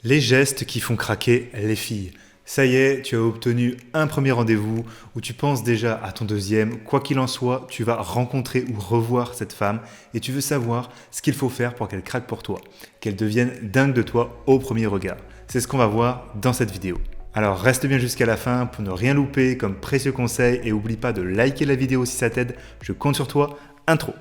Les gestes qui font craquer les filles. Ça y est, tu as obtenu un premier rendez-vous où tu penses déjà à ton deuxième. Quoi qu'il en soit, tu vas rencontrer ou revoir cette femme et tu veux savoir ce qu'il faut faire pour qu'elle craque pour toi, qu'elle devienne dingue de toi au premier regard. C'est ce qu'on va voir dans cette vidéo. Alors reste bien jusqu'à la fin pour ne rien louper comme précieux conseil et oublie pas de liker la vidéo si ça t'aide. Je compte sur toi. Intro.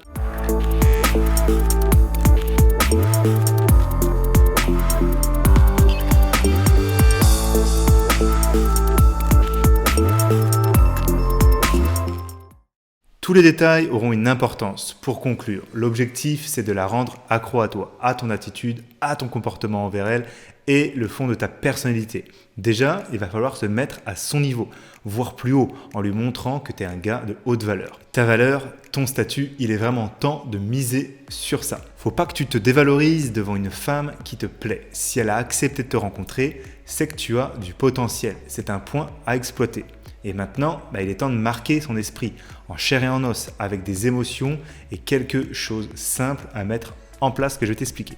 Tous les détails auront une importance. Pour conclure, l'objectif, c'est de la rendre accro à toi, à ton attitude, à ton comportement envers elle et le fond de ta personnalité. Déjà, il va falloir se mettre à son niveau, voire plus haut, en lui montrant que tu es un gars de haute valeur. Ta valeur, ton statut, il est vraiment temps de miser sur ça. Faut pas que tu te dévalorises devant une femme qui te plaît. Si elle a accepté de te rencontrer, c'est que tu as du potentiel. C'est un point à exploiter. Et maintenant, il est temps de marquer son esprit en chair et en os avec des émotions et quelque chose simple à mettre en place que je vais t'expliquer.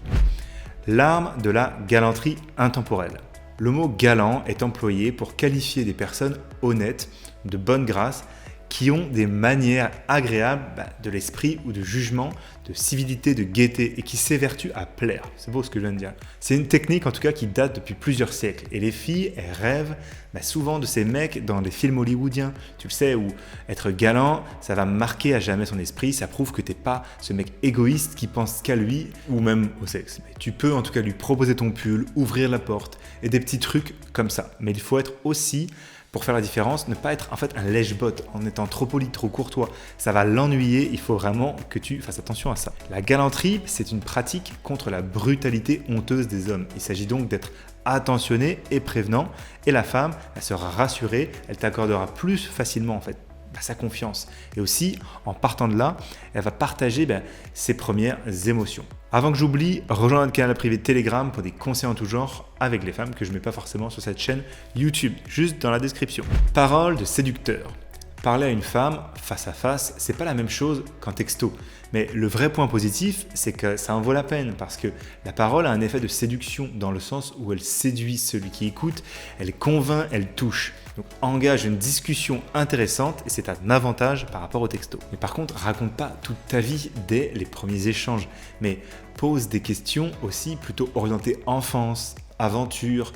L'arme de la galanterie intemporelle. Le mot galant est employé pour qualifier des personnes honnêtes, de bonne grâce, qui ont des manières agréables de l'esprit ou de jugement, de civilité, de gaieté et qui s'évertuent à plaire. C'est beau ce que je viens de dire. C'est une technique en tout cas qui date depuis plusieurs siècles et les filles, elles rêvent souvent de ces mecs dans les films hollywoodiens, tu le sais, où être galant, ça va marquer à jamais son esprit, ça prouve que t'es pas ce mec égoïste qui pense qu'à lui ou même au sexe. Mais tu peux en tout cas lui proposer ton pull, ouvrir la porte et des petits trucs comme ça. Mais il faut être aussi, pour faire la différence, ne pas être en fait un lèche-bot en étant trop poli, trop courtois. Ça va l'ennuyer, il faut vraiment que tu fasses attention à ça. La galanterie, c'est une pratique contre la brutalité honteuse des hommes. Il s'agit donc d'être attentionné et prévenant et la femme, elle sera rassurée, elle t'accordera plus facilement en fait sa confiance. Et aussi, en partant de là, elle va partager ses premières émotions. Avant que j'oublie, rejoins notre canal privé Telegram pour des conseils en tout genre avec les femmes que je ne mets pas forcément sur cette chaîne YouTube, juste dans la description. Parole de séducteur. Parler à une femme face à face, c'est pas la même chose qu'en texto. Mais le vrai point positif, c'est que ça en vaut la peine parce que la parole a un effet de séduction dans le sens où elle séduit celui qui écoute, elle convainc, elle touche. Donc engage une discussion intéressante et c'est un avantage par rapport au texto. Mais par contre, raconte pas toute ta vie dès les premiers échanges, mais pose des questions aussi plutôt orientées enfance, aventure,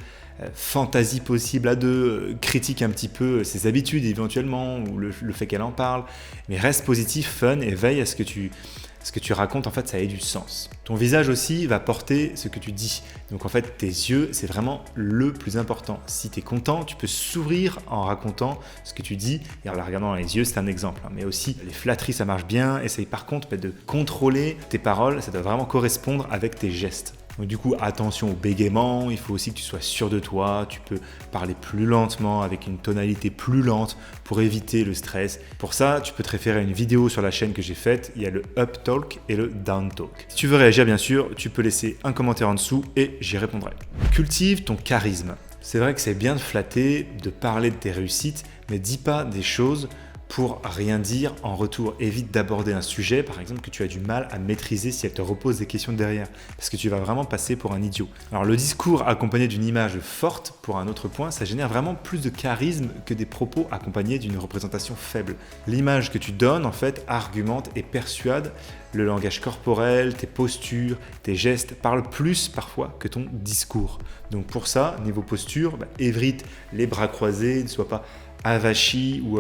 fantaisie possible à deux, critique un petit peu ses habitudes éventuellement ou le fait qu'elle en parle, mais reste positif, fun et veille à ce que tu racontes en fait ça ait du sens. Ton visage aussi va porter ce que tu dis. Donc en fait tes yeux c'est vraiment le plus important. Si tu es content, tu peux sourire en racontant ce que tu dis et en la regardant dans les yeux, c'est un exemple. Mais aussi les flatteries ça marche bien. Essaye par contre de contrôler tes paroles, ça doit vraiment correspondre avec tes gestes. Donc du coup, attention au bégaiement, il faut aussi que tu sois sûr de toi, tu peux parler plus lentement avec une tonalité plus lente pour éviter le stress. Pour ça, tu peux te référer à une vidéo sur la chaîne que j'ai faite, il y a le Up Talk et le Down Talk. Si tu veux réagir bien sûr, tu peux laisser un commentaire en dessous et j'y répondrai. Cultive ton charisme. C'est vrai que c'est bien de flatter, de parler de tes réussites, mais dis pas des choses pour rien dire en retour. Évite d'aborder un sujet, par exemple, que tu as du mal à maîtriser si elle te repose des questions derrière, parce que tu vas vraiment passer pour un idiot. Alors le discours accompagné d'une image forte, pour un autre point, ça génère vraiment plus de charisme que des propos accompagnés d'une représentation faible. L'image que tu donnes, en fait, argumente et persuade. Le langage corporel, tes postures, tes gestes parlent plus parfois que ton discours. Donc pour ça, niveau posture, évite les bras croisés, ne sois pas avachi ou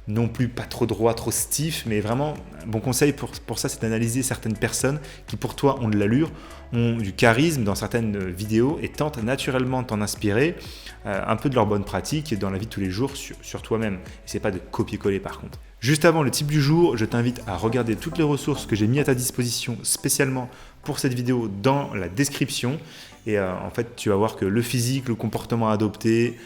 non plus pas trop droit, trop stiff, mais vraiment un bon conseil pour ça c'est d'analyser certaines personnes qui pour toi ont de l'allure, ont du charisme dans certaines vidéos et tentent naturellement de t'en inspirer un peu de leurs bonnes pratiques dans la vie de tous les jours sur toi-même. Et c'est pas de copier-coller par contre. Juste avant le type du jour, je t'invite à regarder toutes les ressources que j'ai mis à ta disposition spécialement pour cette vidéo dans la description. Et en fait, tu vas voir que le physique, le comportement adopté,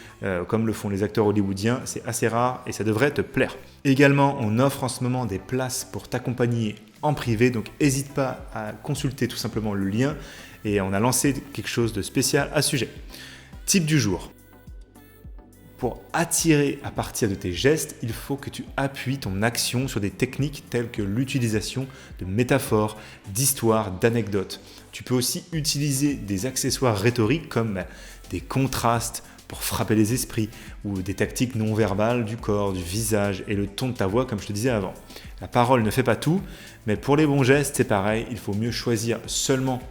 comme le font les acteurs hollywoodiens, c'est assez rare et ça devrait te plaire. Également, on offre en ce moment des places pour t'accompagner en privé, donc n'hésite pas à consulter tout simplement le lien. Et on a lancé quelque chose de spécial à ce sujet. Type du jour. Pour attirer à partir de tes gestes, il faut que tu appuies ton action sur des techniques telles que l'utilisation de métaphores, d'histoires, d'anecdotes. Tu peux aussi utiliser des accessoires rhétoriques comme des contrastes pour frapper les esprits ou des tactiques non verbales du corps, du visage et le ton de ta voix comme je te disais avant. La parole ne fait pas tout, mais pour les bons gestes, c'est pareil, il faut mieux choisir seulement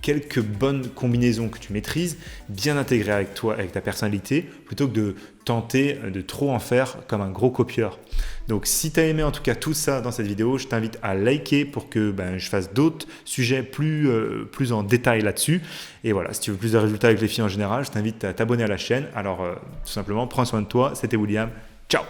quelques bonnes combinaisons que tu maîtrises, bien intégrées avec toi, avec ta personnalité, plutôt que de tenter de trop en faire comme un gros copieur. Donc si tu as aimé en tout cas tout ça dans cette vidéo, je t'invite à liker pour que je fasse d'autres sujets plus en détail là-dessus. Et voilà, si tu veux plus de résultats avec les filles en général, je t'invite à t'abonner à la chaîne. Alors tout simplement, prends soin de toi, c'était William, ciao!